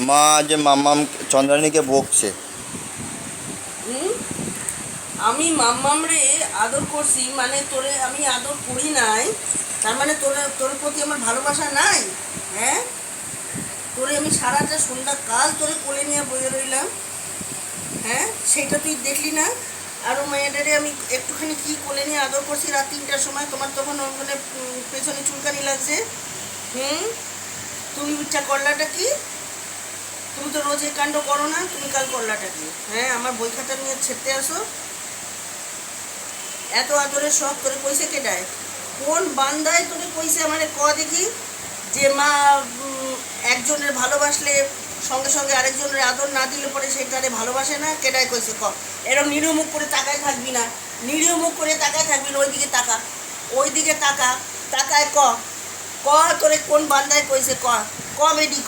মা যে মাম্মাম চন্দ্রানীকে বকছে। হুম? আমি মাম্মাম রে আদর করছি মানে তোরে আমি আদর করি নাই, তার মানে তোর প্রতি আমার ভালোবাসা নাই? হ্যাঁ, তোরে আমি সারাটা সন্ধ্যা কাল তোরে কোলে নিয়ে বয়ে রইলাম। হ্যাঁ, সেটা তুই দেখলি না? আরও মেয়েটারে আমি একটুখানি কি কোলে নিয়ে আদর করছি রাত 3টার সময়, তোমার তখন মানে পেছনে চুলকানি লাগছে। হুম, তুমি ইচ্ছা করলাটা কি? তুমি তো রোজ এই কাণ্ড করো না, তুমি কাল করলাটা কি? হ্যাঁ, আমার বই খাতা নিয়ে ছেড়তে আসো। এত আদরের শখ তোরে কইছে কেডায়? কোন বান্দায় তোরে কইছে আমারে ক দেখি, যে মা একজনের ভালোবাসলে সঙ্গে সঙ্গে আরেকজনের আদর না দিলে পরে সেটারে ভালোবাসে না? কেডায় কইছে ক? এরকম নিরীহ মুখ করে তাকায় থাকবি না, নিরীহ মুখ করে তাকায় থাকবি না, ওইদিকে তাকা, ওইদিকে তাকা, তাকায় ক, ক তোরে কোন বান্দায় কইছে ক, ক বেডি ক।